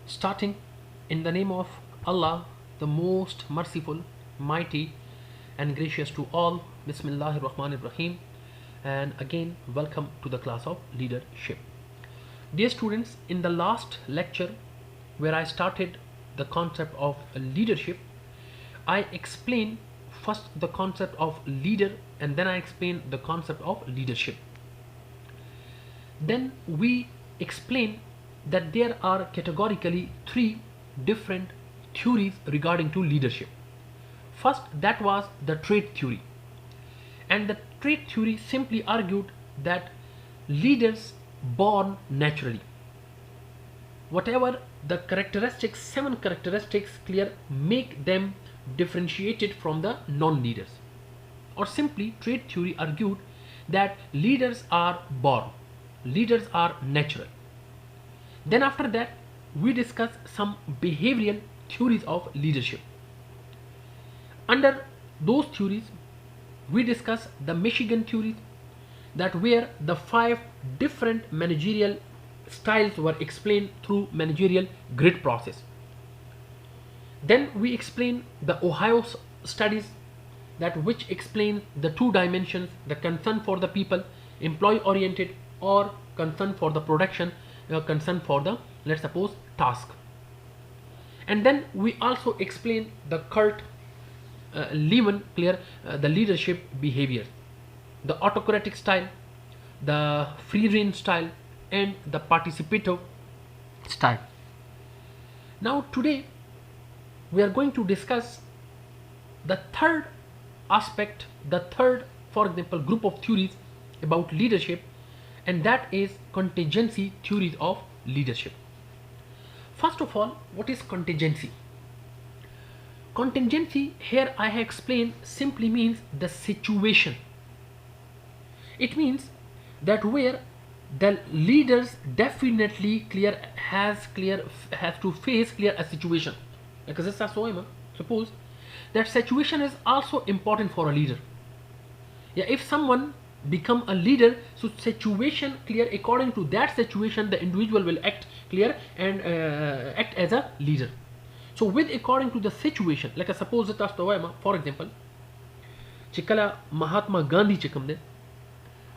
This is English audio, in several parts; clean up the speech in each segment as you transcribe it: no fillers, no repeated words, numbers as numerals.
Starting in the name of Allah, the most merciful, mighty and gracious to all. Bismillahir Rahmanir Rahim. And again, welcome to the class of leadership. Dear students, in the last lecture where I started the concept of leadership, I explained first the concept of leader and then I explained the concept of leadership. Then we explained that there are categorically three different theories regarding to leadership. First, that was the trait theory, and the trait theory simply argued that leaders born naturally, whatever the characteristics, 7 characteristics clear, make them differentiated from the non-leaders. Or simply, trait theory argued that leaders are born, leaders are natural. Then after that, we discuss some behavioral theories of leadership. Under those theories, we discuss the Michigan theories, that where the 5 different managerial styles were explained through managerial grid process. Then we explain the Ohio studies, that which explain the 2 dimensions, the concern for the people, employee oriented, or concern for the production, concern for the, let's suppose, task. And then we also explain the Kurt Lewin clear the leadership behaviors, the autocratic style, the free rein style, and the participative style. Now today we are going to discuss the third aspect, the third, for example, group of theories about leadership, and that is contingency theories of leadership. First of all, what is contingency? Contingency, here I have explained, simply means the situation. It means that where the leaders definitely has to face a situation. Like this, suppose that situation is also important for a leader. Yeah, if someone become a leader, so situation clear, according to that situation the individual will act clear and act as a leader. So with according to the situation, like suppose that for example chikala Mahatma Gandhi chikamde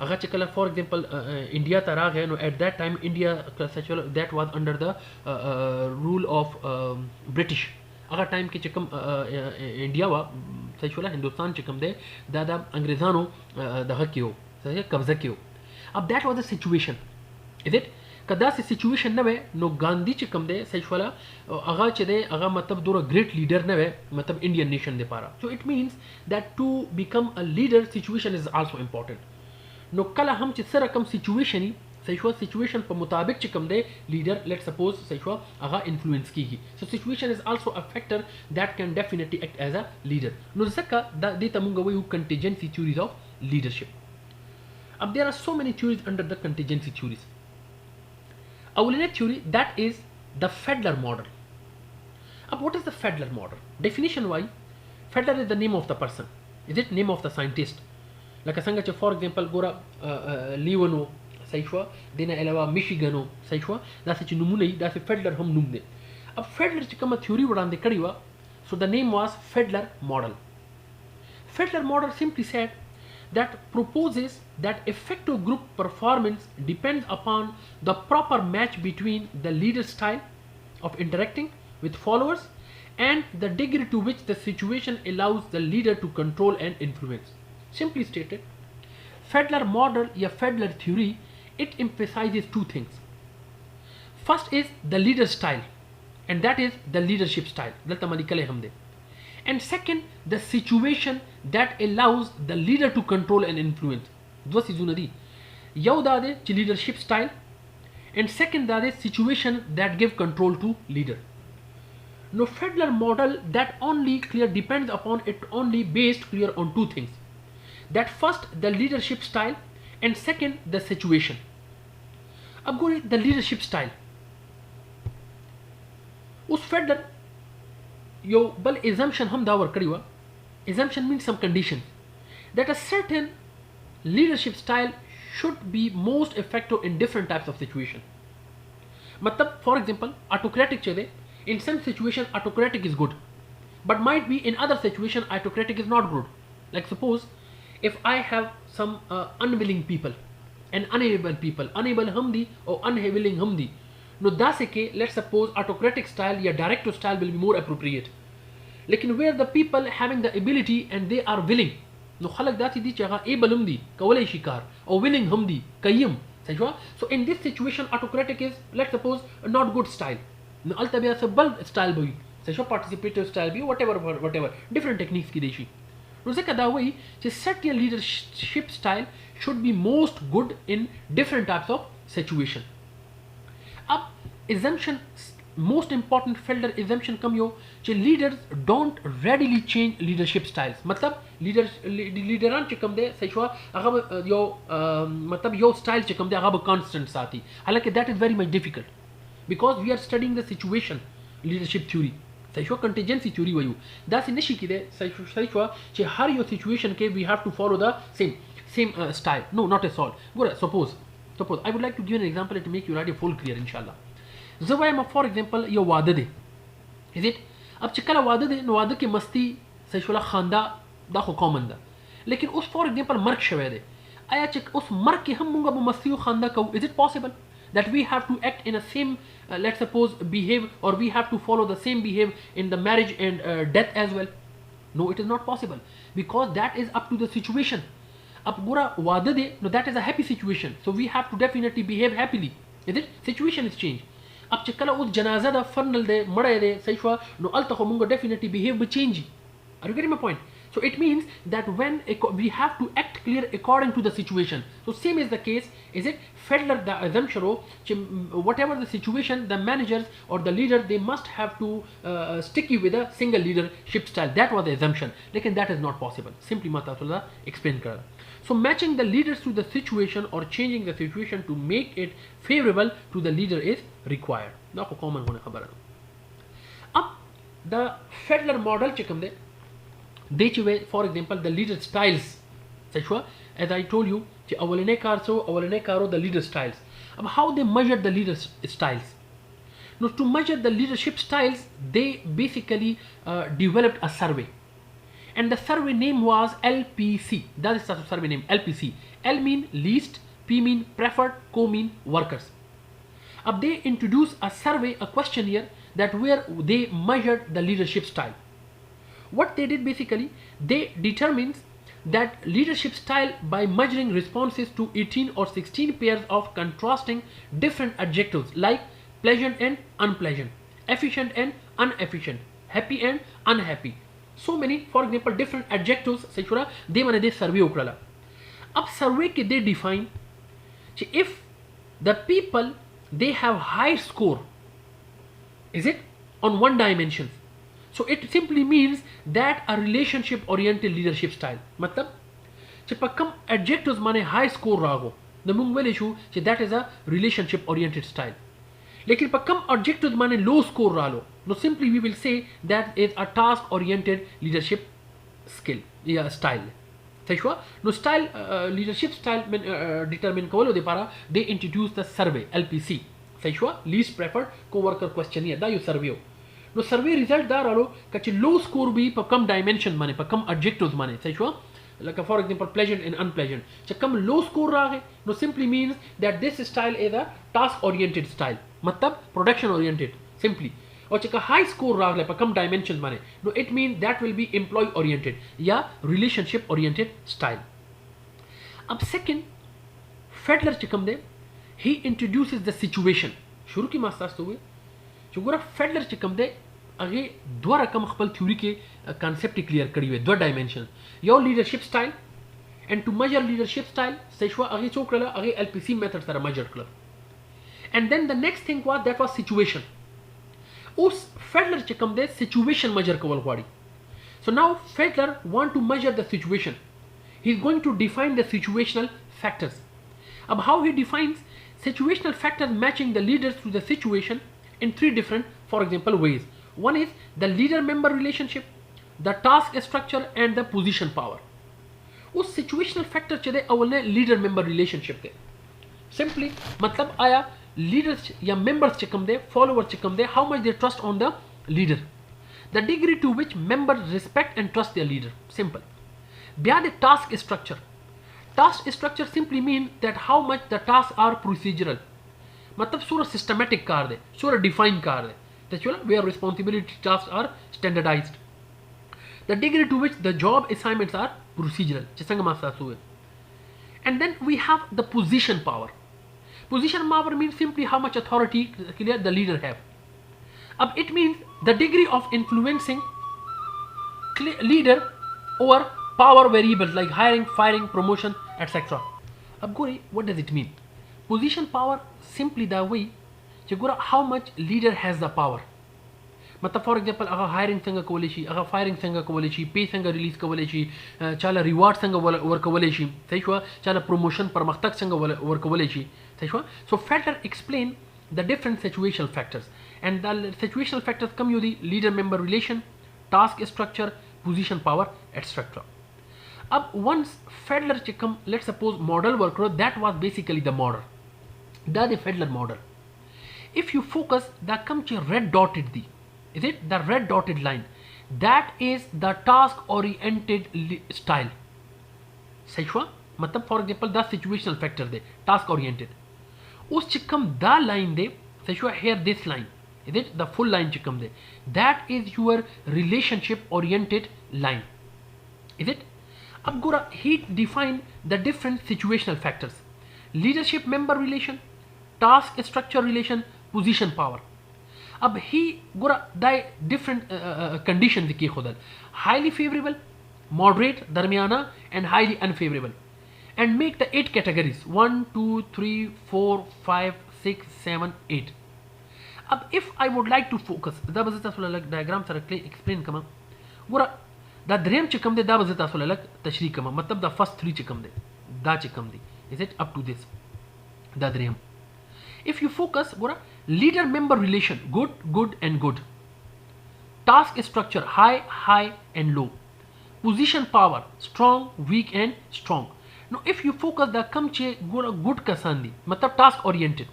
aga chikala, for example, India tarag no, at that time India that was under the rule of British. अगर time के चिकम India वा सही वाला हिंदुस्तान चिकम दे दादा अंग्रेज़ानो दगा क्यों सही कब्जा क्यों. अब that was the situation, is it कदा से सिचुएशन नवे नो गांधी चिकम दे सही वाला अगा चदे अगा मतलब दूर ग्रेट लीडर नवे मतलब इंडियन नेशन दे पारा. So it means that to become a leader situation is also important. नो कला हम चित्स रकम सिचुएशन ही सही सिचुएशन पर मुताबिक चिकम दे लीडर, लेट सपोज सही अगा इन्फ्लुएंस की. So situation is also a factor that can definitely act as a leader. नो जका दे तमुंगा वे कंटिजेंसी थ्योरीज ऑफ लीडरशिप. अब there are so many theories under the contingency theories. अवलिन theory that is the Fiedler model. अब what is the Fiedler model? Definition wise, Fiedler is the name of the person, is it name of the scientist. Like संग for example गोरा लीवनो सही देना अलावा मिशिगनो सही दासे ची नुमुने दासे फेडलर हम नुमने. अब फेडलर ची कम थ्योरी वडांदे कड़ीवा. So the name was Fiedler model. Fiedler model simply said that proposes that effective group performance depends upon the proper match between the leader's style of interacting with followers and the degree to which the situation allows the leader to control and influence. Simply stated, Fiedler model या Fiedler theory, it emphasizes 2 things. First is the leader's style, and that is the leadership style. And second, the situation that allows the leader to control and influence. Leadership style, and second that is situation that give control to leader. Now Fiedler model that only clear depends upon it only based clear on 2 things. That first the leadership style and second the situation. अब go the leadership style. उस Fiedler यो बल assumption हम the power करिवा. Assumption means some condition that a certain leadership style should be most effective in different types of situation. मतलब for example autocratic चले, in some situation autocratic is good, but might be in other situation autocratic is not good. Like suppose if I have some unwilling people and unable people, unable humdi or unwilling humdi, no that's okay, let's suppose autocratic style या directive style will be more appropriate. लेकिन where the people having the ability and they are willing, no خلق ذاتي دي چاها able humdi كولي شكار or willing humdi كيم. So in this situation autocratic is, let's suppose, a not good style. No alta be a bold style boy. Participative style be whatever different techniques ki deshi. No zaka da way je set your leadership style should be most good in different types of situation. Ab assumption most important Fiedler assumption come yo che leaders don't readily change leadership styles. मतलब leaderan च कम दे सही हुआ अगर यो मतलब यो style च कम दे अगर constant साथी. हालांकि that is very much difficult because we are studying the situation leadership theory. सही हुआ contingency theory वयू. दास निशी की दे सही हुआ che हर यो situation के we have to follow the same style. No, not at all. Good. Suppose I would like to give an example to make your idea full clear inshallah. जब for example ये वादे दे is it अब चिकला वादे दे वादे की मस्ती सही खानदा दा खो कॉमन दा लेकिन उस फॉर एग्जाम्पल मर्क शवे दे आया चिक उस मर्क के हम मुंगा मस्ती खानदा को is it possible that we have to act in a same let's suppose behave or we have to follow the same behave in the marriage and death as well? No, it is not possible because that is up to the situation. अब बुरा वादे दे no, that is a happy situation, so we have to definitely behave happily. Is it? Situation is changed. अब चिकला उस जनाजा दा फर्नल दे मड़े दे सही हुआ no अल्ता को मुंगा definitely behave be change. Are you getting my point? So it means that when we have to act clear according to the situation. So same is the case. Is it? Fiedler the assumption whatever the situation, the managers or the leader they must have to sticky with a single leadership style. That was the assumption. Lekin that is not possible. Simply Matatullah explain kara. So matching the leaders to the situation or changing the situation to make it favorable to the leader is required. Now common hone khabar hai. Ab the Fiedler model chekam de देचवे for example the leader styles सही हुआ as I told you कि अवलने कारो the leader styles. अब how they measure the leader styles? Now to measure the leadership styles they basically developed a survey and the survey name was LPC. That is the survey name LPC. L mean least, P mean preferred, Co mean workers. अब they introduced a survey, a questionnaire that where they measured the leadership style. What they did basically, they determined that leadership style by measuring responses to 18 or 16 pairs of contrasting different adjectives like pleasant and unpleasant, efficient and inefficient, happy and unhappy. So many, for example, different adjectives they mane de survey ukrala. Ab survey ke they define if the people they have high score, is it on one dimension? So it simply means that a relationship oriented leadership style. मतलब जब कम adjectives माने high score रागो, the मुंग वाले शू that is a relationship oriented style. लेकिन पर कम adjectives माने low score रालो, no simply we will say that is a task oriented leadership skill या style. सही हुआ? No style leadership style determine कवलो दे पारा they introduce the survey LPC. सही हुआ? Least preferred co-worker questionnaire दा यो survey हो. No survey result da ralo kachi low score bhi pa kam dimension mane pa kam adjectives mane सही हुआ like for example pleasant and unpleasant च कम low score rahe no simply means that this style is a task oriented style मतलब production oriented simply और च high score rahe pa kam dimension mane no it means that will be employee oriented या relationship oriented style. अब second Fiedler च कम दे he introduces the situation शुरू की मास्तास तो हुए चुगुरा Fiedler च कम दे अगे दो रकम खपल थ्योरी के कॉन्सेप्ट क्लियर करी हुए दो डायमेंशन यो leadership style and two measure leadership style सेशवा अगे चोकला अगे एलपीसी मेथड तरह मेजर कर and then the next thing was that was situation उस Fiedler च कम दे सिचुएशन मेजर कवल वाड़ी. So now Fiedler want to measure the situation he is going to define the situational factors. अब how he defines situational factors matching the leaders to the situation in three different, for example, ways. One is the leader-member relationship, the task structure, and the position power. उस situational factor चले अवले leader-member relationship थे. Simply मतलब आया leaders या members च कम दे, followers च कम दे, how much they trust on the leader, the degree to which members respect and trust their leader. Simple. Beyond the task structure. Task structure simply means that how much the tasks are procedural. मतलब सूरा systematic car दे, सूरा define car they. That's where responsibility tasks are standardized. The degree to which the job assignments are procedural. जिसंग मासा सुए. And then we have the position power. Position power means simply how much authority the leader have. It means the degree of influencing leader over power variables like hiring, firing, promotion, etc. Gori, what does it mean? Position power simply the way how much leader has the power. For example, hiring संगा कवलेशी, firing संगा कवलेशी, pay संगा release कवलेशी, चाला reward संगा वर कवलेशी, सही हुआ, चाला promotion परमख्तक संगा वर कवलेशी, सही हुआ. So Fiedler explain the different situational factors, and the situational factors come you the leader-member relation, task structure, position power, etc. Once Fiedler come, let's suppose model work, that was basically the model. That the Fiedler model. If you focus, that comes red dotted the. Is it the red dotted line? That is the task oriented style. सही हुआ? मतलब for example the situational factor they task oriented. उस चिकम the line दे सही हुआ here this line. Is it the full line चिकम they? That is your relationship oriented line. Is it? अब गोरा he define the different situational factors. Leadership member relation, task structure relation, position power. He got the different conditions की खुदल, highly favorable, moderate, darmiana, and highly unfavorable, and make the 8 categories 1, 2, 3, 4, 5, 6, 7, 8. If I would like to focus, da bazita sulak diagram sar explain kama, gora da dream chikam de da bazita sulak tashri kama, matlab the first 3 chikam de, da chikam de, is it up to this, da dream. If you focus, gora leader member relation, good, good and good. Task structure, high, high and low. Position power, strong, weak and strong. Now if you focus the kam che good kasandi, matlab task oriented.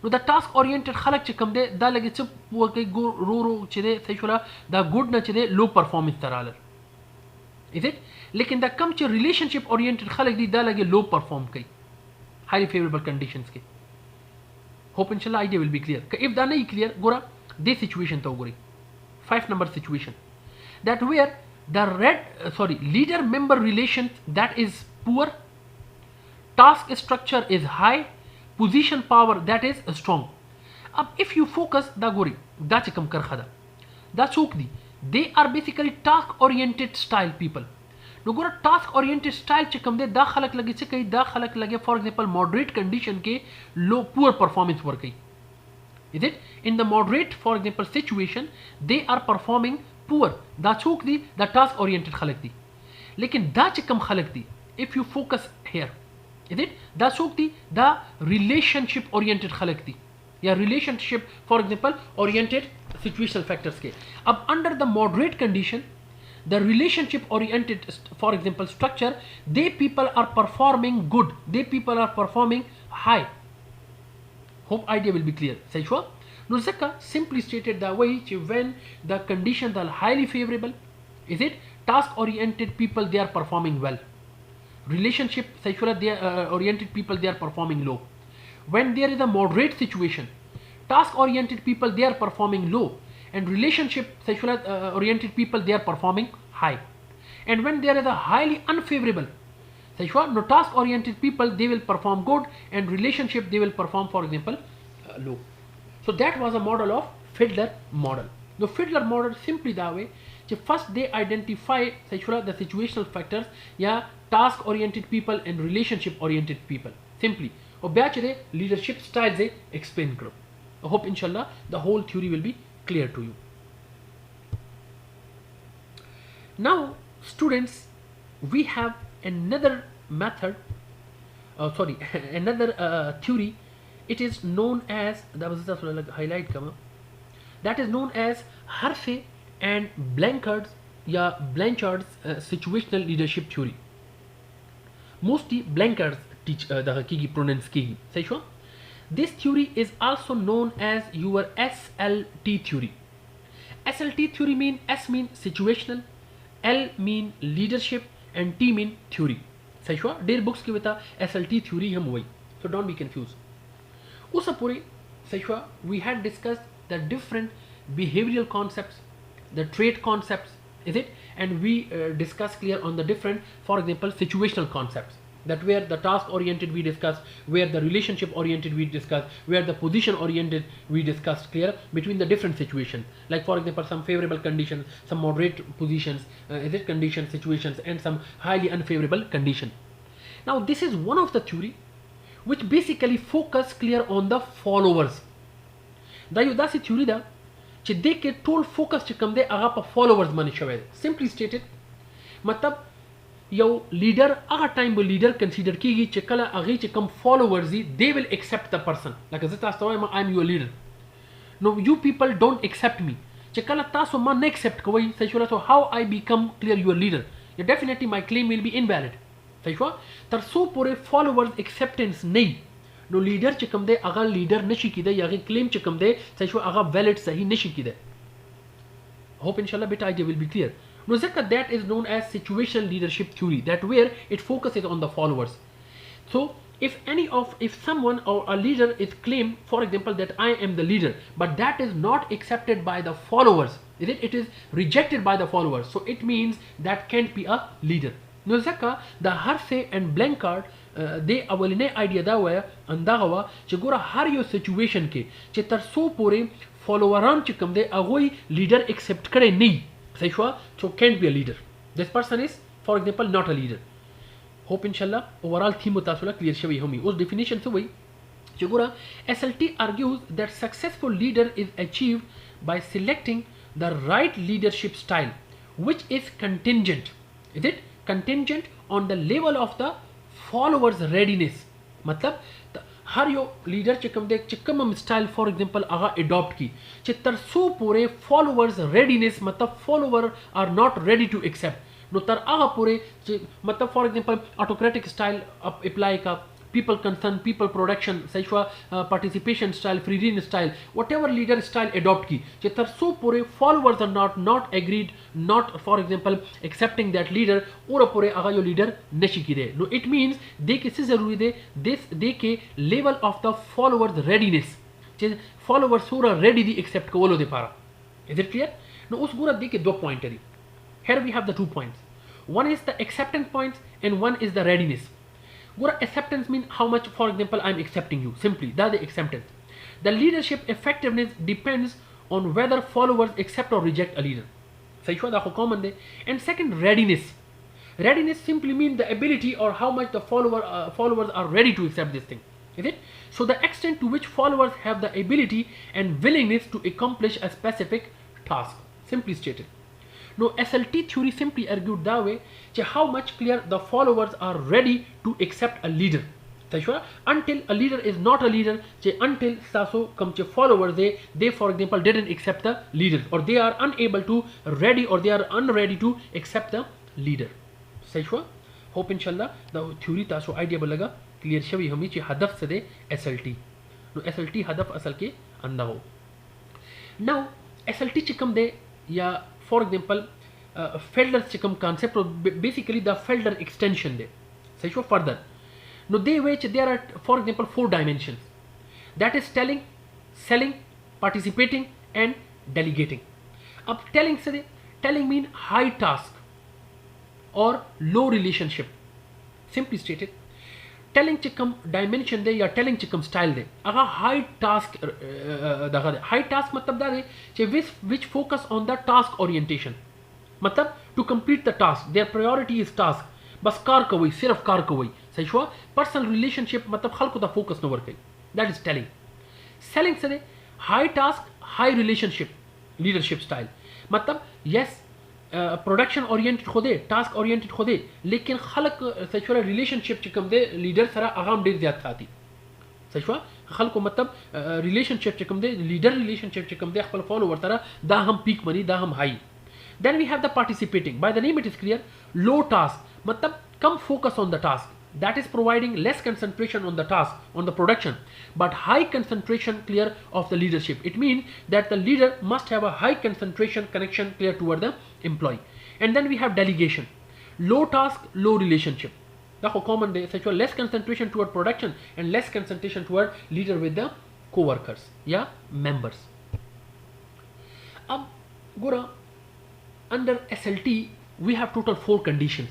Now the task oriented khalak che kam de da lage chup wo ke go ro che de seshura da good na che de low performance taraler. Is it? Lekin the kam che relationship oriented khalak di da lage low perform kai. Highly favorable conditions ke. Hope inshallah idea will be clear. If that is clear, gora this situation to gori 5 number situation, that where the leader member relations that is poor, task structure is high, position power that is strong. If you focus the gori that's kam kar khada, that's okay. They are basically task oriented style people. No gora task oriented style च कम दे दा खलक लगे च कई दा खलक लगे for example moderate condition के low poor performance work कई. Is it? In the moderate for example situation they are performing poor. दा चूक दी दा task oriented खलक दी. लेकिन दा च कम खलक दी. If you focus here, is it? दा चूक दी दा relationship oriented खलक दी. या relationship for example oriented situational factors के. Under the moderate condition, the relationship oriented for example structure, they people are performing good, they people are performing high. Hope idea will be clear. Say sure. No zakka simply stated the way when the conditions are highly favorable, is it? Task oriented people they are performing well. Relationship say sure they are oriented people they are performing low. When there is a moderate situation, task oriented people they are performing low, and relationship sexual oriented people they are performing high. And when there is a highly unfavorable sexual no task oriented people they will perform good, and relationship they will perform for example low. So that was a model of Fiedler model. The Fiedler model simply that way first they identify sexual the situational factors या task oriented people and relationship oriented people simply और batch they leadership styles they explain करो. I hope inshallah the whole theory will be clear to you. Now students, we have another method, another theory. It is known as highlight that is known as Hersey and Blanchard's situational leadership theory. Mostly Blanchard's teach the hakiki pronouns ki. This theory is also known as your SLT theory. SLT theory mean S mean situational, L mean leadership and T mean theory. सही हुआ der books की बता SLT theory हम वही, so don't be confused. उस पूरी सही हुआ we had discussed the different behavioral concepts, the trait concepts, is it, and we discussed clear on the different, for example, situational concepts, that where the task oriented we discussed, where the relationship oriented we discussed, where the position oriented we discussed clear between the different situations, like for example some favorable conditions, some moderate positions, is it, conditions, situations, and some highly unfavorable condition. Now this is one of the theory which basically focus clear on the followers. دا یو داسې تھیوري ده چې دې کې ټول فوکس چې کوم دی هغه په فالوورز باندې شوی دی. سمپلی سټیټډ مطلب یو لیډر هغه ټایم به لیډر کنسیډر کیږي چې کله هغې چې کوم فالوورز دي دے ول ایکسپټ د پرسن. لکه زه تاسو ته وایم آی ایم یور لیډر، نو یو پیپل ډونټ ایکسپټ می. چې کله تاسو ما نه ایکسپټ کوئ صحیح شوله، سو هاو آی بیکم کلیر یور لیډر، ډیفینیټلی مای کلیم ویل بی انویلډ. صحیح شوه، تر څو پورې فالوورز ایکسپټنس نه وي نو لیډر چې کوم دی هغه لیډر نشي کېدی، یا هغې کلیم چې کوم دی صحیح شو هغه ویلډ صحیح نشي کېدی. hope inshallah bit idea will be clear. No ځکه that is known as situational leadership theory, that where it focuses on the followers. So if someone or a leader is claimed, for example, that I am the leader, but that is not accepted by the followers, it is rejected by the followers, so it means that can't be a leader. No ځکه the Hersey and Blanchard د اولنې آیډیا دا وایه اندغه وه چې ګوره هر یو سچویشن کې چې تر څو پورې فالووران چې کوم دی هغوی لیډر ایکسپټ کړی نه وي صحیح شوه، سو کینټ بی ا لیډر. دس پرسن از فار ایگزامپل ناٹ ا لیډر. ہوپ انشاءالله اوورال تھیم تاسو له کلیر شوی هم وي. اوس ډیفینیشن څه وایي چې ګوره SLT argues that successful leader is achieved by selecting the right leadership style which is contingent. Is it contingent on the level of the followers readiness. مطلب هر یو لیډر چې کوم دی چې کوم سټایل فار ایگزامپل هغه اډاپټ کی چې تر څو پورې فالوورز ریډینس مطلب فالوور آر ناٹ ریډی ټو ایکسپټ، نو تر هغه پورې چې مطلب فار ایگزامپل آټوکریټک سټایل اپلای کا، people concern, people production, صحیح شوه، participation style, freedom style, whatever leader style adopt کی چې تر څو پورې followers are not agreed, not for example accepting that leader، اوره پورې هغه یو لیډر نشي کېدی. نو it means دې کې څه ضروري دی، دې کې level of the followers readiness چې followers سوره ready دي accept کولو دپاره. is it clear؟ نو اوس ګوره دې کې 2 پوینټ دي. here we have the 2 points. one is the acceptance points and one is the readiness. Gura acceptance means how much, for example, I'm accepting you. Simply, that's the acceptance. The leadership effectiveness depends on whether followers accept or reject a leader. So that's common there. And second, readiness. Readiness simply means the ability or how much the followers are ready to accept this thing. Is it? So the extent to which followers have the ability and willingness to accomplish a specific task. Simply stated. Now SLT theory simply argued that way that how much clear the followers are ready to accept a leader. Until a leader is not a leader, until saso come followers they for example didn't accept the leader, or they are unable to ready, or they are unready to accept the leader. Hope inshallah the theory taso idea balaga clear shawi hami che hadaf se de SLT. No SLT hadaf asal ke anda ho. Now SLT che kam de ya for example Fiedler چې کوم concept basically the Fiedler extension دی صحیح شو further. نو دی وی چې there are for example 4 dimensions, that is telling, selling, participating and delegating. अब telling से दे, telling mean high task or low relationship. Simply stated, telling چې کوم dimension دی یا telling چې کوم style دی هغه high task دغه دی. high task مطلب دا دی چې which focus on the task orientation. مطلب to complete the task, their priority is task. بس کار کوي، صرف کار کوي صحیح شو. personal relationship مطلب خلکو ته فوکس نه ورکوي. that is telling. selling څه دی؟ high task, high relationship leadership style. مطلب yes production oriented خو دی، task oriented خو دی، لیکن خلک صحیح شو relationship چې کوم دی لیډر سره هغه هم ډېر زیات ساتي صحیح شو. خلکو مطلب relationship چې کوم دی لیډر relationship چې کوم دی خپل فالوور سره دا هم پیک مني، دا هم هاي. Then we have the participating. By the name it is clear. Low task. मतलब कम focus on the task. that is providing less concentration on the task, on the production, but high concentration clear of the leadership. It means that the leader must have a high concentration connection clear toward the employee. And then we have delegation, low task, low relationship. That's common day, such less concentration toward production and less concentration toward leader with the co-workers, yeah, members. Gora, under SLT we have total 4 conditions.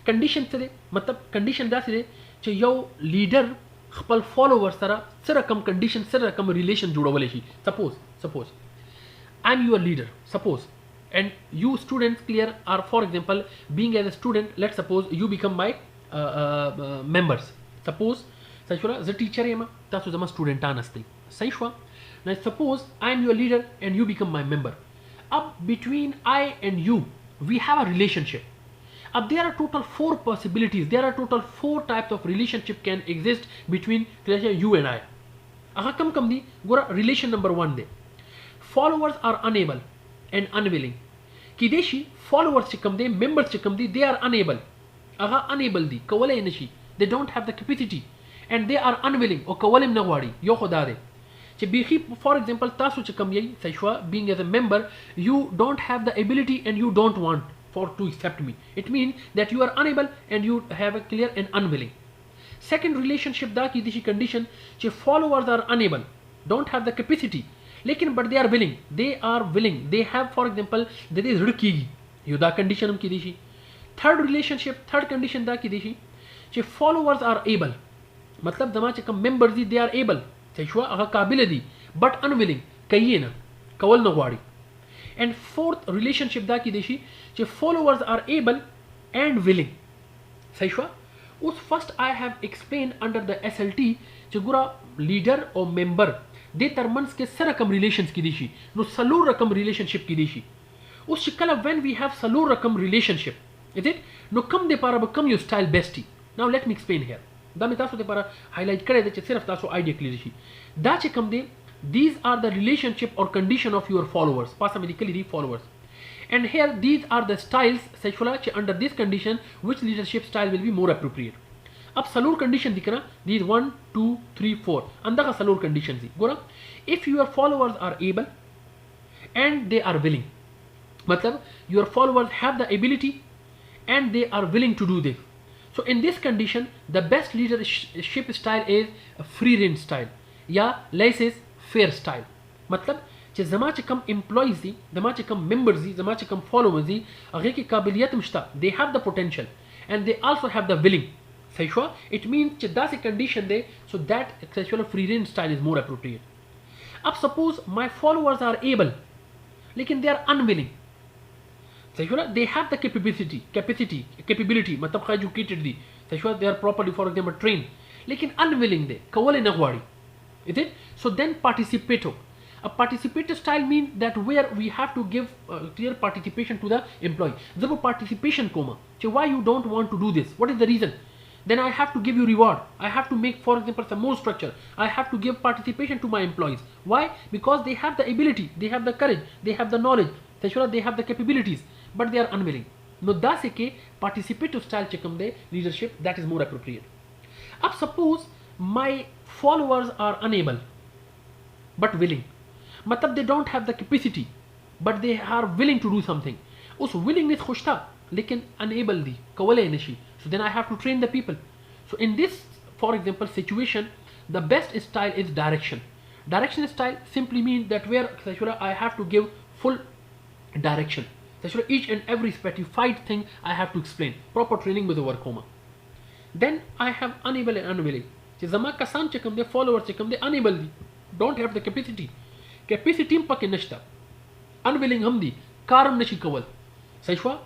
Condition से मतलब condition दा से चे यो leader खपल followers सरा sir कम condition sir कम relation जुड़ा वाले ही. Suppose I'm your leader, suppose, and you students clear are, for example, being as a student, let's suppose you become my members. Suppose सही शुरा the teacher है मा तासु जमा student आनस्ते सही शुआ. Now suppose I'm your leader and you become my member. Up between I and you we have a relationship. Up there are total 4 possibilities. There are total 4 types of relationship can exist between you and I. Aha kam di gora relation number 1 de. Followers are unable and unwilling. Kideshi followers chikam de, members chikam di, they are unable. Aha unable di kawale inashi. They don't have the capacity and they are unwilling or kawalim nawadi yo khodare. For example, tasu chikam yai saishwa, being as a member, you don't have the ability and you don't want for to accept me. It means that you are unable and you have a clear and unwilling. Second relationship da ki dishi condition, followers are unable, don't have the capacity, but they are willing. They are willing. They have, for example, there is rukigi. Yuda condition ki dishi. Third relationship, third condition da ki dishi, followers are able. Matlab dama chikam members they are able. But unwilling, kawal na. And fourth relationship da ki deshi, followers are able and willing. First I have explained under the SLT, gura leader or member determines ke sarakam relations ki deshi, no salur rakam relationship ki deshi. When we have salur rakam relationship, is it? No kam de para become your style bestie. Now let me explain here. Highlight idea clear. These are the relationship or condition of your followers. Followers. And here these are the styles under this condition which leadership style will be more appropriate. Ab salur condition dikna, these 1, 2, 3, 4. Andaka salur conditions. If your followers are able and they are willing, matlab your followers have the ability and they are willing to do this. So in this condition, the best leadership style is a free range style, या laissez faire style. मतलब जमा कम employees दी, जमा कम members दी, जमा कम followers दी, अगर की काबिलियत मुश्ता, they have the potential and they also have the willing. सही हुआ? It means that is a condition they, so that actual free range style is more appropriate. अब suppose my followers are able, लेकिन they are unwilling. They have the capability, मतलब educated the, they are properly, for example, trained, लेकिन unwilling they, Kavle नगवाड़ी, is it? So then participative. A participative style means that where we have to give clear participation to the employee. जब participation कोमा, why you don't want to do this? What is the reason? Then I have to give you reward. I have to make, for example, some more structure. I have to give participation to my employees. Why? Because they have the ability, they have the courage, they have the knowledge, they have the capabilities, but they are unwilling. No, that's a participative style chekamde leadership that is more appropriate. Up suppose my followers are unable but willing. Matlab they don't have the capacity but they are willing to do something. Us willingness khush tha, lekin unable di, kawale nashi. So then I have to train the people. So in this, for example, situation, the best style is direction. Direction style simply means that where I have to give full direction. Each and every specified thing I have to explain. Proper training with the workoma. Then I have unable and unwilling. Zama kasan chekam de followers chekam de unable di, don't have the capacity. Capacity pake nashta. Unwilling hamdi, karam nashi kawal.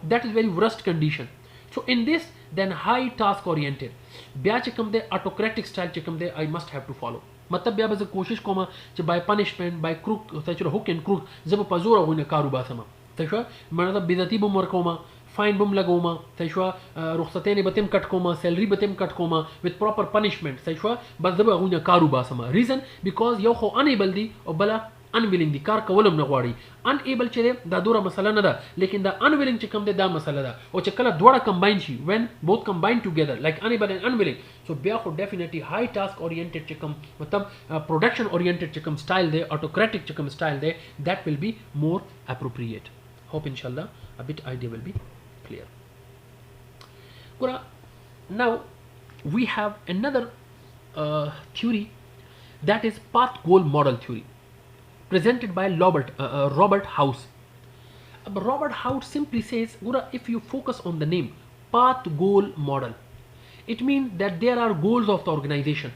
That is very worst condition. So in this, then high task oriented. Bya chekam de autocratic style chekam de I must have to follow. मतलब बया buzz कोशिश coma च by punishment, by crook, hook and crook, जब पजोरा होने कारुबा समा. तैशवा मतलब बिज़ती बुम वर्कोमा, fine बुम लगोमा, तैशवा रुखसतें बतेम कट कोमा, salary बतेम कट कोमा with proper punishment. तैशवा बस जब होने कारुबा समा. Reason because यो हो unable दी और बला unwilling دي کار کولم نه غواړي. unable چې دا دوره مسله نه ده لیکن دا unwilling چې کوم دی دا مسله ده او چې کله دواړه combine شي when both combine together like unable and unwilling so بیا خو definitely high task oriented چې کوم مطلب production oriented چې کوم style دی autocratic چې کوم style دی that will be more appropriate. hope inshallah a bit idea will be clear. Now we have another theory that is path goal model theory presented by Robert House. Robert House simply says if you focus on the name path goal model it means that there are goals of the organization.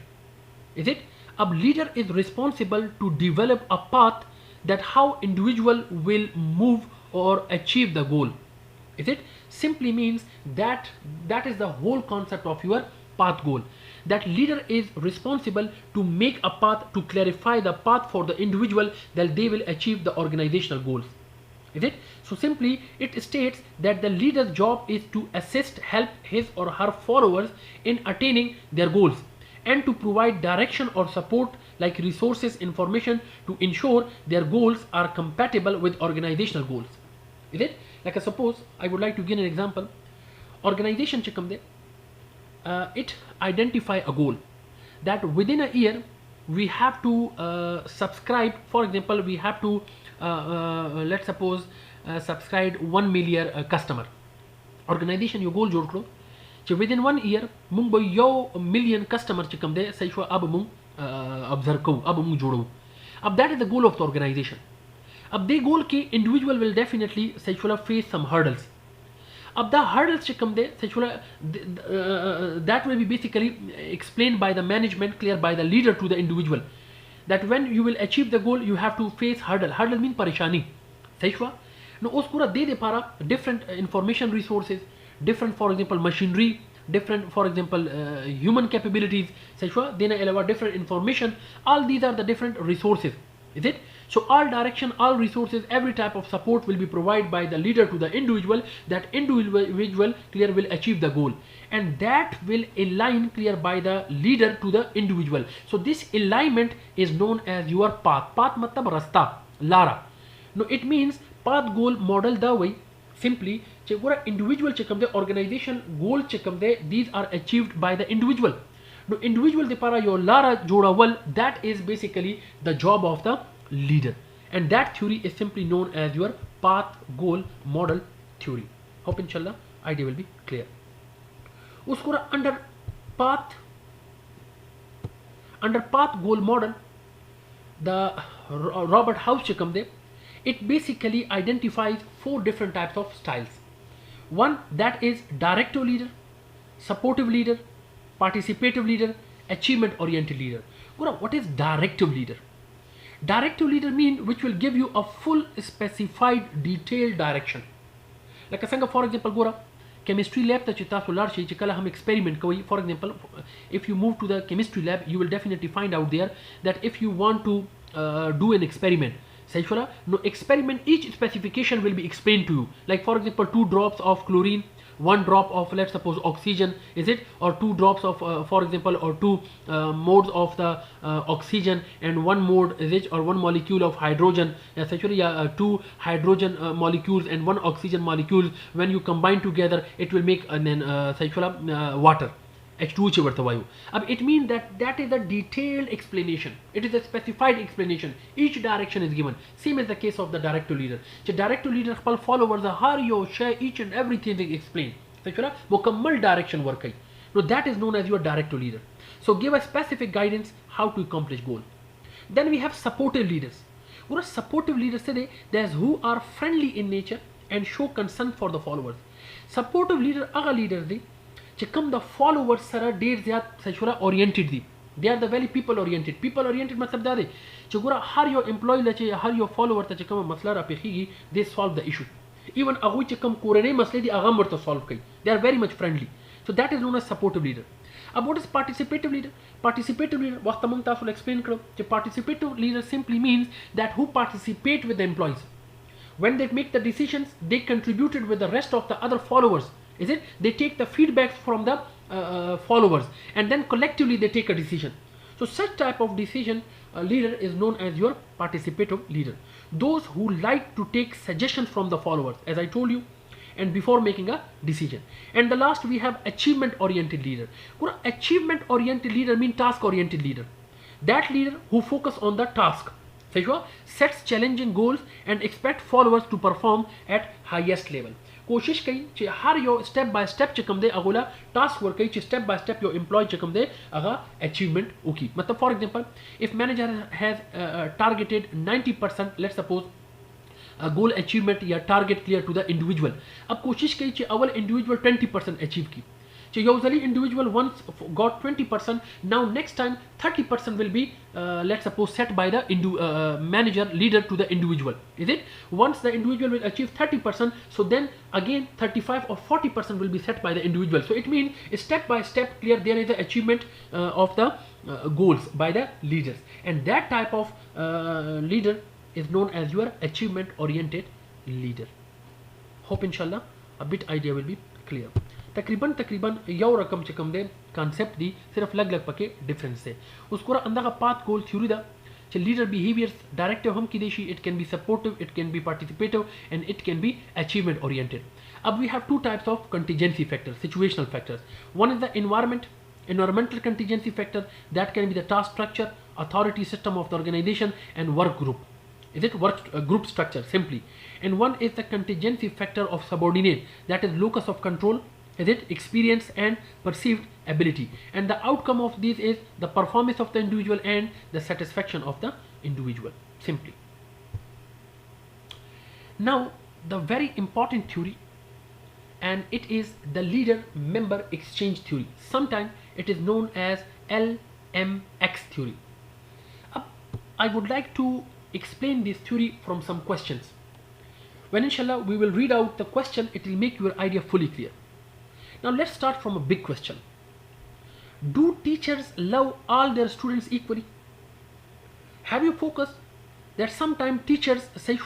Is it? A leader is responsible to develop a path that how individual will move or achieve the goal. Is it? Simply means that is the whole concept of your path goal. That leader is responsible to make a path to clarify the path for the individual that they will achieve the organizational goals. Is it? So simply it states that the leader's job is to assist, help his or her followers in attaining their goals and to provide direction or support like resources, information to ensure their goals are compatible with organizational goals. Is it? Like suppose I would like to give an example. Organization che kam de it identify a goal that within a year we have to subscribe. For example, we have to let's suppose subscribe 1 million customer. Organization your goal jod kro che within 1 year mung bo yo million customer che kam de sai shwa ab mung observe ko ab mung jodo. Ab that is the goal of the organization. Ab the goal ki individual will definitely say face some hurdles. Ab the hurdles che come there that will be basically explained by the management, clear by the leader to the individual that when you will achieve the goal you have to face hurdle mean parishani. No us pura de para different information resources, different for example machinery, different for example human capabilities, then different information. All these are the different resources. Is it? So all direction, all resources, every type of support will be provided by the leader to the individual that individual clear will achieve the goal and that will align clear by the leader to the individual. So this alignment is known as your path. Path matlab rasta, lara. No, it means path goal model the way simply individual chekam the organization goal chekam the these are achieved by the individual. No, individual de para your lara jodawal that is basically the job of the leader and that theory is simply known as your path goal model theory. Hope inshallah idea will be clear. Uskura under path goal model the Robert House chekam de it basically identifies 4 different types of styles. One that is directive leader, supportive leader, participative leader, achievement oriented leader. What is directive leader? Directive leader means which will give you a full specified detailed direction. Like for example chemistry lab ta chita solar shi chikala hum experiment koi. For example, if you move to the chemistry lab you will definitely find out there that if you want to do an experiment, no experiment each specification will be explained to you. Like for example 2 drops of chlorine, 1 drop of let's suppose oxygen, is it, or 2 drops of for example or 2 modes of the oxygen and 1 mode, is it, or 1 molecule of hydrogen, essentially 2 hydrogen molecules and 1 oxygen molecule. When you combine together it will make water, H2 चे बढ़ता वायु. अब it means that is a detailed explanation. It is a specified explanation. Each direction is given. Same as the case of the directive leader. The directive leader खपल followers her yo share each and everything they explain. सही मुकम्मल direction work है. So that is known as your directive leader. So give a specific guidance how to accomplish goal. Then we have supportive leaders. What are supportive leaders today? There's who are friendly in nature and show concern for the followers. Supportive leader अगर leaders the come the followers sara dear they are oriented di. They are the very people oriented. People oriented matlab da de chugura har your employee la che har your follower ta come masla ra pekhigi, they solve the issue. Even agui che come korene masle di agam to solve kai. They are very much friendly. So that is known as supportive leader. What is participative leader? Participative leader was tamam ta will explain karo. Participative leader simply means that who participate with the employees. When they make the decisions, they contributed with the rest of the other followers. Is it? They take the feedbacks from the followers and then collectively they take a decision. So such type of decision leader is known as your participative leader. Those who like to take suggestions from the followers, as I told you, and before making a decision. And the last we have achievement oriented leader. Achievement oriented leader means task oriented leader. That leader who focus on the task, sets challenging goals and expect followers to perform at highest level. कोशिश कई कि हर यो step by step चकम दे अगोला task work कई step by step यो एम्प्लॉय चकम दे अगा अचीवमेंट ओकी मतलब for example if manager has targeted 90% let's suppose goal achievement या target clear to the individual, अब कोशिश की कि अवल इंडिविजुअल 20% अचीव की, so usually individual once got 20%, now next time 30% will be let's suppose set by the manager leader to the individual, is it? Once the individual will achieve 30%, so then again 35 or 40% will be set by the individual. So it means step by step clear there is the achievement of the goals by the leaders, and that type of leader is known as your achievement oriented leader. Hope inshallah a bit idea will be clear. तकरीबन यो रकम चकम दे concept दी सिर्फ लग लग पके difference है उसको अंदा का path गोल theory दा च लीडर बिहेवियर्स डायरेक्टिव हम की देशी it can be supportive, it can be participative and it can be achievement oriented. अब we have two types of contingency factors, situational factors. One is the environmental contingency factor, that can be the task structure, authority system of the organization and work group. Is it work group structure simply? And one is the contingency factor of subordinate, that is locus of control, is it experience and perceived ability, and the outcome of this is the performance of the individual and the satisfaction of the individual simply. Now the very important theory, and it is the leader member exchange theory. Sometimes it is known as LMX theory. I would like to explain this theory from some questions. When inshallah we will read out the question, it will make your idea fully clear. Now let's start from a big question. Do teachers love all their students equally? Have you focused that sometimes teachers say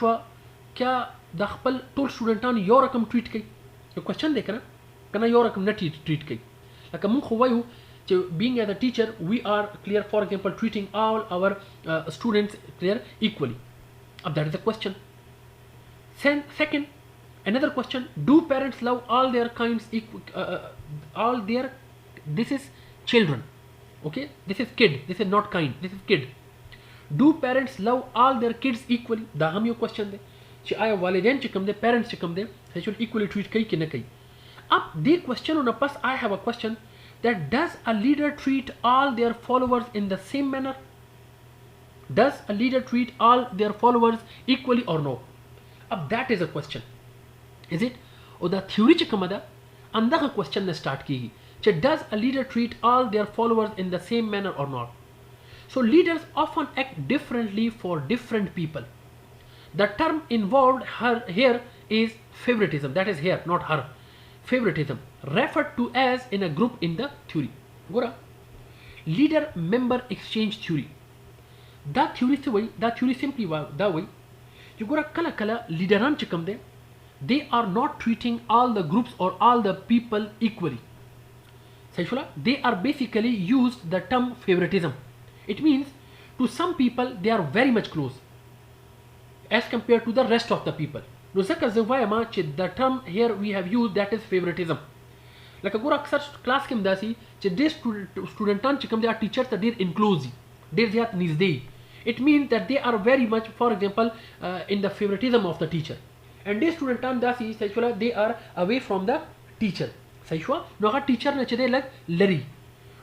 क्या the खपल toll स्टूडेंटान यो रकम treat कई? यो question देख ना कना यो रकम न treat कई like mun khwayu being as a teacher we are clear, for example, treating all our students clear equally. That is the question. Second, another question, do parents love all their kinds all their, this is children, okay, this is kid, this is not kind, this is kid. Do parents love all their kids equally? Da hum yo question de che aya walidain chikam de parents chikam de they should equally treat kai ki na kai. Up the question on a pass, I have a question, that does a leader treat all their followers in the same manner? Does a leader treat all their followers equally or no? Up that is a question, is it? Or the theory chikamada anda question na start ki che does a leader treat all their followers in the same manner or not? So leaders often act differently for different people. The term involved here is favoritism, that is here, not her. Favoritism referred to as in a group in the theory. Gora leader member exchange theory. That theory simply that way. You gora kala kala leaderan chikam de, they are not treating all the groups or all the people equally. They are basically used the term favoritism. It means to some people they are very much close as compared to the rest of the people. The term here we have used, that is favoritism. Like a class kim dasi this studentan chikam they are teachers that they inclusive, it means that they are very much, for example, in the favoritism of the teacher, and this studentan dasi they are away from the teacher. No teacher na chede like lari.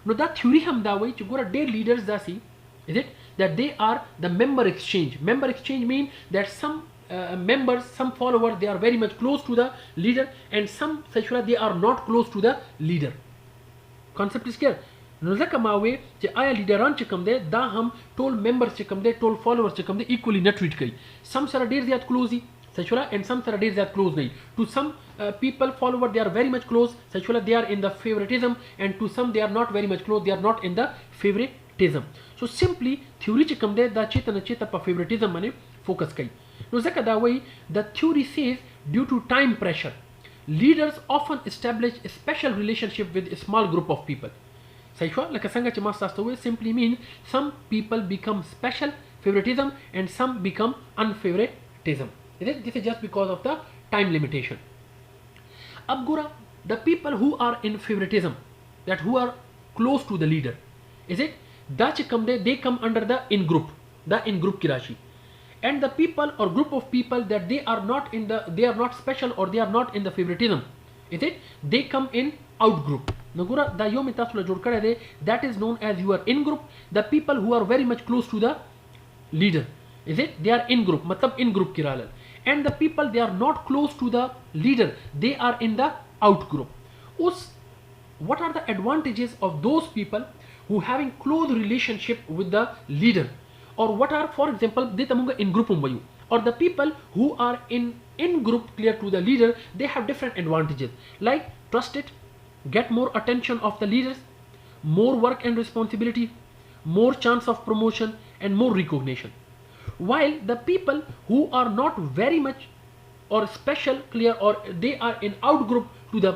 No that theory ham da way chugura their leaders dasi, is it that they are the member exchange. Member exchange means that some members, some followers, they are very much close to the leader, and some they are not close to the leader. Concept is clear. Nozaka mawe che aya leaderan chikam de da hum told members chikam de told followers chikam de equally not treat kai. Some sara der ziyad closey and some sara der ziyad close nahi. To some people follower they are very much close, they are in the favoritism, and to some they are not very much close, they are not in the favoritism. So simply theory chikam de da cheta pa favoritism mane focus kai. No, that way the theory says due to time pressure, leaders often establish a special relationship with a small group of people. صحیح شو لکه څنګه چې ما تاسو ته وویل simply means some people become special favoritism and some become unfavoritism. This is just because of the time limitation. अब गोरा the people who are in favoritism, that who are close to the leader, is it that they come under the in group की राशि. And the people or group of people that they are not special or they are not in the favoritism, is it they come in out group. नगुरा दा यो में तासुला जोड़ करे दे, that is known as your in group, the people who are very much close to the leader, is it they are in group मतलब in group की रालल. And the people they are not close to the leader, they are in the out group. What are the advantages of those people who having close relationship with the leader, or what are, for example, they tamunga in group umbayu, or the people who are in group clear to the leader, they have different advantages like trusted, get more attention of the leaders, more work and responsibility, more chance of promotion and more recognition. While the people who are not very much or special clear or they are in out group to the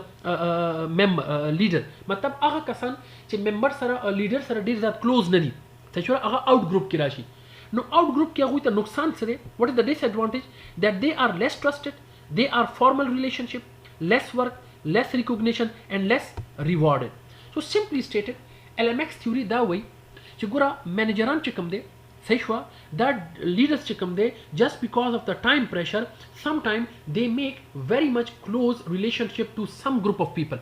leader, मतलब आगा कसान चे member सरा leader सरा dear that close नहीं, सचुरा आगा out group की राशि. No out group क्या हुई तो नुकसान सरे. What is the disadvantage? That they are less trusted, they are formal relationship, less work, less recognition and less rewarded. So simply stated, LMX theory that way, चुगुरा manageran चिकम दे, सही that leaders चिकम they, just because of the time pressure, sometimes they make very much close relationship to some group of people,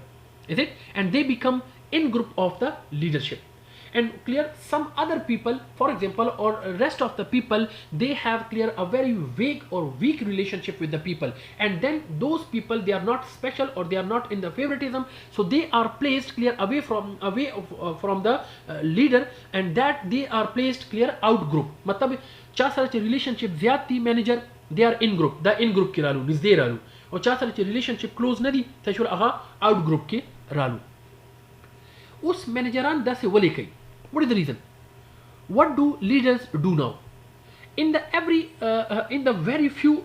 is it? And they become in group of the leadership. And clear some other people, for example, or rest of the people, they have clear a very vague or weak relationship with the people, and then those people they are not special or they are not in the favoritism, so they are placed clear away from the leader, and that they are placed clear out group. मतलब चार साल चे relationship ज़्यादा manager they are in group, the in group की रालू निज़दे रालू, और चार साल चे relationship close नहीं सचुर आगा out group की रालू. उस manageran दस वले कई. What is the reason? What do leaders do now? In the very few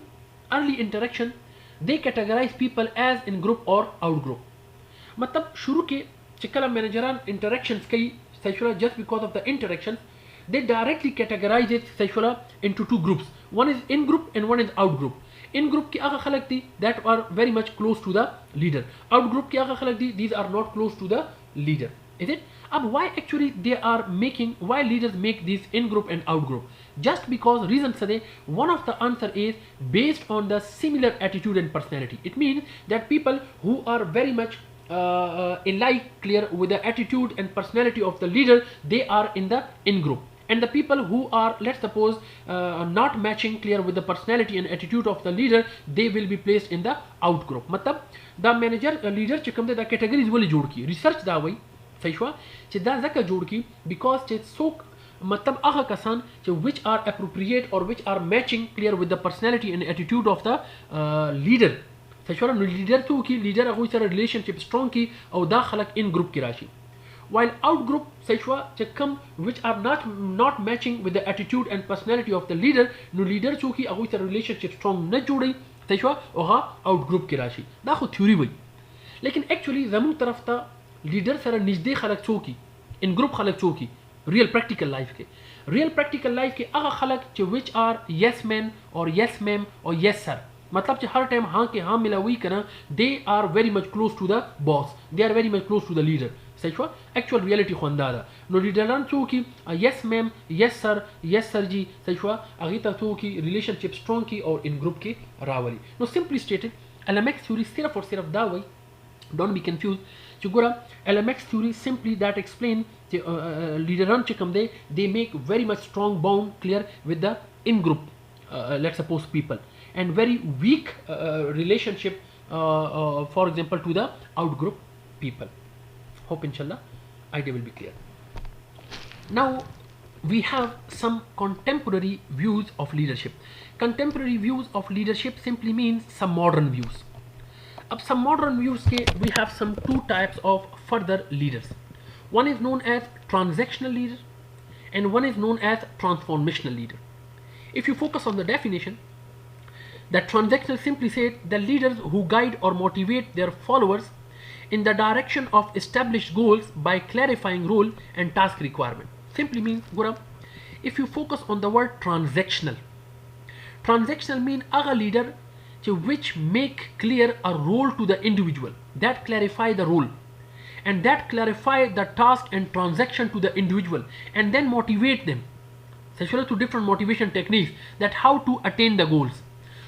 early interaction, they categorize people as in group or out group. मतलब शुरू के चिकला मैनेजरान interactions कई सचुरा just because of the interactions, they directly categorize it सचुरा into two groups. One is in group and one is out group. In group की आगा खलक थी that are very much close to the leader. Out group की आगा खलक थी these are not close to the leader. Is it? Ab why actually why leaders make these in group and out group? Just because reason sade, one of the answer is based on the similar attitude and personality. It means that people who are very much in like clear with the attitude and personality of the leader, they are in the in group. And the people who are, let's suppose, not matching clear with the personality and attitude of the leader, they will be placed in the out group. मतलब the manager leader चिकम they the categories वाली जोड़ की research दा वही सही हुआ चे दा ज़का जोड़ की because चे सोक मतलब आगा कसान चे which are appropriate or which are matching clear with the personality and attitude of the leader सही हुआ नो leader तो की leader अगुई सारा relationship strong की और दा खलक in group की राशि. While out group सही हुआ चे कम which are not matching with the attitude and personality of the leader, नो leader तो की अगुई सारा relationship strong न जोड़ी सही हुआ और out group की राशि. दा खो theory वही. लेकिन actually ज़मीन तरफ ता लीडर सारा निजदे खलक चौकी इन ग्रुप खलक चौकी रियल प्रैक्टिकल लाइफ के आगा खलक चे विच आर यस मैन और यस मैम और यस सर मतलब चे हर टाइम हाँ के हाँ मिला हुई करना they are very much close to the boss, they are very much close to the leader सही हुआ एक्चुअल रियलिटी खुंदादा नो लीडरान चौकी yes ma'am yes sir ji सही हुआ अगीता चौकी रिलेशनशिप स्ट्रॉन्ग की और इन ग्रुप की रावली. नो सिंपली स्टेटेड LMX theory सिर्फ और सिर्फ दा वही, don't be confused. Chugura LMX theory simply that explain leaderan chikam they make very much strong bond clear with the in group let's suppose people and very weak relationship for example to the out group people. Hope inshallah idea will be clear. Now we have some contemporary views of leadership. Contemporary views of leadership simply means some modern views. अब some modern views के we have some two types of further leaders. One is known as transactional leader and one is known as transformational leader. If you focus on the definition, the transactional simply said the leaders who guide or motivate their followers in the direction of established goals by clarifying role and task requirement. Simply means, Gura, if you focus on the word transactional, transactional means a leader which make clear a role to the individual, that clarify the role and that clarify the task and transaction to the individual and then motivate them sexually to different motivation techniques that how to attain the goals.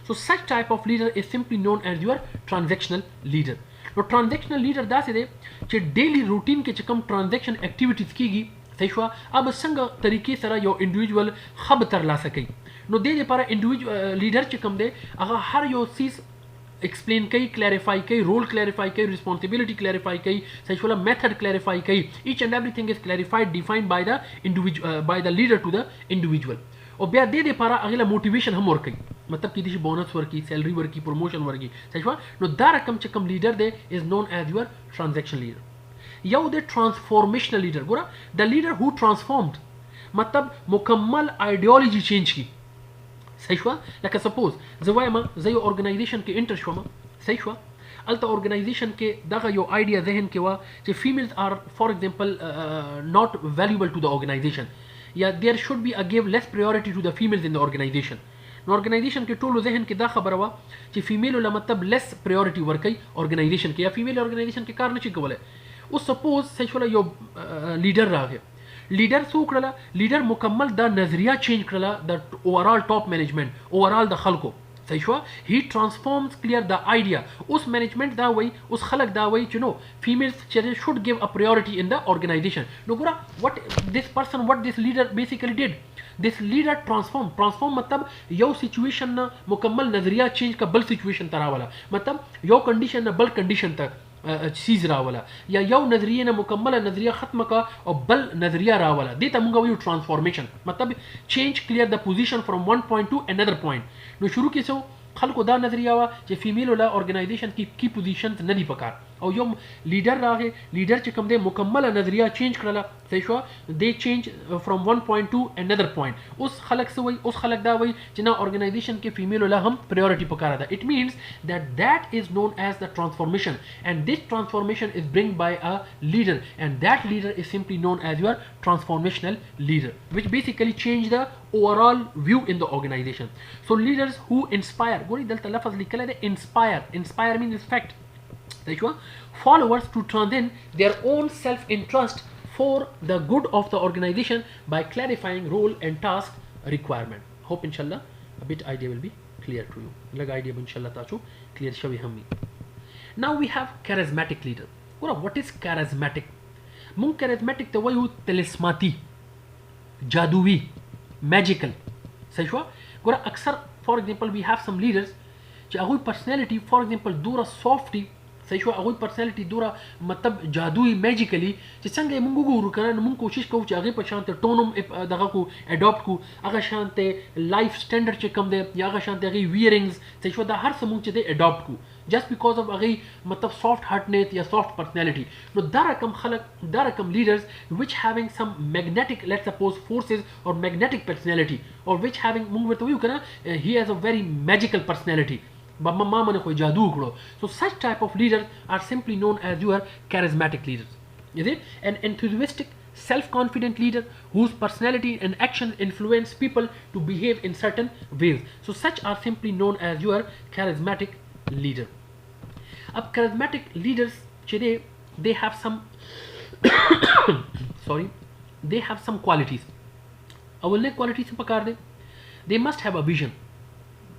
So such type of leader is simply known as your transactional leader. Now transactional leader दास दे चे daily routine के चकम transaction activities कीगी सही अब संग तरीके सरा यो individual खब तर ला सके नो दे पारा individual leader चकम दे अगर हर यो चीज explain कई clarify कई role clarify कई responsibility clarify कई सही method clarify कई each and everything is clarified defined by the individual by the leader to the individual और ब्याह दे पारा अगला motivation हम और कई मतलब कि दिशी bonus Varkey salary Varkey promotion Varkey सही नो दा रकम चकम leader they is known as your transaction leader. Yo they transformational leader गोरा the leader who transformed मतलब मुकम्मल ideology change की सही لك suppose زوايما زي organization के inter شوما सही अलता organization के दगा यो idea ذهن के वा जे females are for example not valuable to the organization या there should be a give less priority to the females in the organization. Organization के टोलो ذهन के दा खबर वा जे female ला मतलब less priority वर्कई organization के या female organization के कारण ची कवले उस suppose सही यो leader रहा है लीडर सो करला लीडर मुकम्मल द नजरिया चेंज करला the overall top management overall the खलको सही हुआ he transforms clear the idea उस मैनेजमेंट दा वही उस खलक दा वही you know females should give a priority in the organisation नो गुरा what this person what this leader basically did this leader transform मतलब यो सिचुएशन ना मुकम्मल नजरिया चेंज का बल सिचुएशन तरह वाला मतलब यो कंडीशन ना बल कंडीशन तक चीज रावला या यो नजरिए ना मुकम्मल नजरिया खत्म का और बल नजरिया रावला देता मुंगा वो ट्रांसफॉर्मेशन मतलब change clear the position from one point to another point नो शुरू के सो खल को दा नजरिया वा जे फीमेल वाला ऑर्गेनाइजेशन की पोजीशन नदी पकार और यो लीडर रहा है लीडर चे कम दे मुकम्मल नजरिया चेंज करला सही show they change from one point to another point उस खलक से वही उस खलक दा वही जिना ऑर्गेनाइजेशन के फीमेल वाला हम प्रायोरिटी पकारा था it means that is known as the transformation and this transformation is bring by a leader and that leader is simply known as your transformational leader which basically change the overall view in the organization. So leaders who inspire गोरी दलता लफ्ज़ लिखला है inspire means fact देखो followers to transcend their own self interest for the good of the organization by clarifying role and task requirement. Hope inshallah a bit idea will be clear to you. लगा idea inshallah ताचो clear शवी हमी. Now we have charismatic leader. गोरा what is charismatic? मुंग charismatic तो वही तिलिस्माती जादुई magical सही हुआ गोरा अक्सर for example we have some leaders जो अगुई पर्सनैलिटी फॉर एग्जांपल दूरा सॉफ्टी सही हुआ अगुई पर्सनैलिटी दूरा मतलब जादुई मैजिकली जो संगे मुंगु गुरु करन मुंग कोशिश को आगे पर शांत टोनम दगा को एडॉप्ट को अगर शांत लाइफ स्टैंडर्ड चे कम दे या अगर शांत अगे वियरिंग्स सही हुआ हर समूह चे दे एडॉप्ट को just because of अगे मतलब soft heartedness या soft personality. No, there are come leaders which having some magnetic, let's suppose, forces or magnetic personality, or which having he has a very magical personality. So such type of leaders are simply known as your charismatic leaders. Is it an enthusiastic, self-confident leader whose personality and action influence people to behave in certain ways? So such are simply known as your charismatic leader. Ab charismatic leaders today they have some they have some qualities. Awalne qualities pakar de, they must have a vision.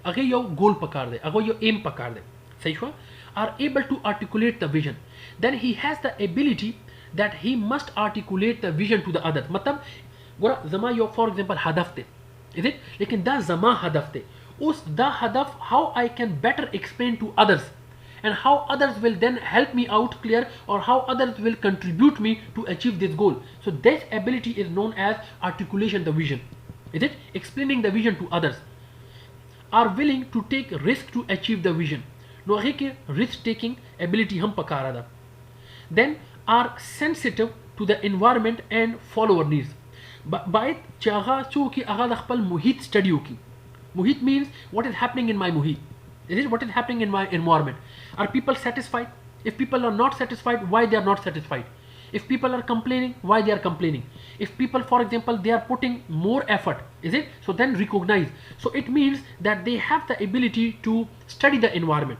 Agar yo goal pakar de, agar yo aim pakar de, sahi hua, are able to articulate the vision. Then he has the ability that he must articulate the vision to the others. मतलब गोरा जमा यो for example हदफ थे, is it? लेकिन दा जमा हदफ थे. उस दा हदफ how I can better explain to others and how others will then help me out clear, or how others will contribute me to achieve this goal. So this ability is known as articulation the vision. Is it? Explaining the vision to others. Are willing to take risk to achieve the vision. No के risk taking ability हम पका रहा था. Then are sensitive to the environment and follower needs. बात चाहा चो कि आगा दखपल मुहित study की. Muhit means what is happening in my muhit. Is it what is happening in my environment? Are people satisfied? If people are not satisfied, why they are not satisfied? If people are complaining, why they are complaining? If people, for example, they are putting more effort, is it? So then recognize. So it means that they have the ability to study the environment,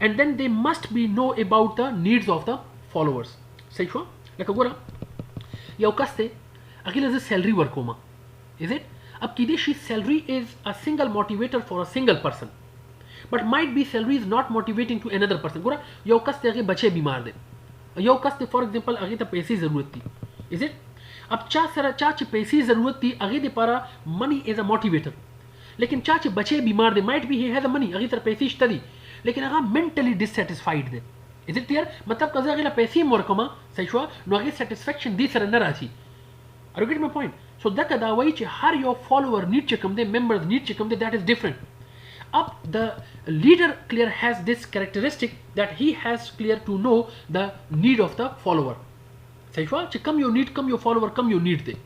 and then they must be know about the needs of the followers. Say sure? Like a gora. Yaukaste, agil is a salary workoma. Is it? Ab kideshi salary is a single motivator for a single person. But might be salary is not motivating to another person. Gora, yaukaste age bache bimar de. Yaukaste, for example, age ta paise zarurat thi. Is it? Ab cha sara cha ch paise zarurat thi, age de para money is a motivator. Lekin cha ch bache bimar de, might be he has a money, age tar paise study. Lekin aga mentally dissatisfied de. Is it clear? मतलब कज़ा अगला पैसे मोरकमा सही हुआ no आगे satisfaction दी sir न राजी. Are you getting my point? So that दावाई चे हर your follower need चे कम दे, members need चे कम दे, that is different. Up the leader clear has this characteristic that he has clear to know the need of the follower. सही हुआ चे कम your need, come your follower, come your need they.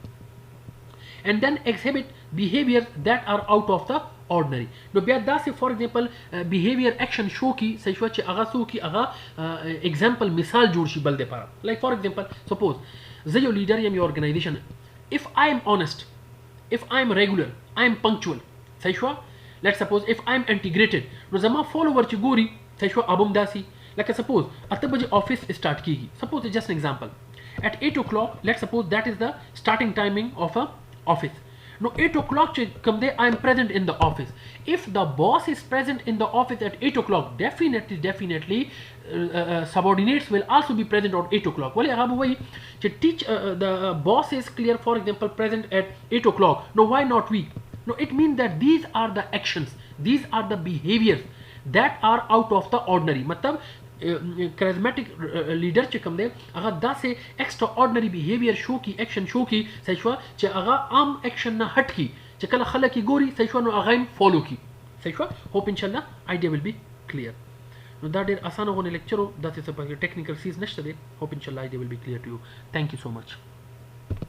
And then exhibit behaviors that are out of the ordinary. No bya da se for example behavior action show ki sahi shwa che aga so ki aga example misal jod shi balde para. Like for example, suppose zayo leader yam your organization, if I am honest, if I am regular, I am punctual, sahi shwa. Let's suppose if I am integrated, no zama follower che gori sahi shwa abum dasi. Like suppose 8 baje office start ki. Suppose just an example, at 8 o'clock, let's suppose that is the starting timing of a office. No, 8 o'clock come there, I am present in the office. If the boss is present in the office at 8 o'clock, definitely subordinates will also be present at 8 o'clock. Well, teach the boss is clear, for example, present at 8 o'clock. No, why not we? No, it means that these are the actions, these are the behaviors that are out of the ordinary. Matlab, charismatic leader चे कम दे अगर 10 से extraordinary behavior show की action show की सही हुआ चे अगर आम action ना हट की चे कल खला की गोरी सही हुआ नो अगाइन follow की सही हुआ. Hope inshallah idea will be clear. No that is आसान होने lecture हो 10 से सब technical चीज नष्ट दे. Hope inshallah idea will be clear to you. Thank you so much.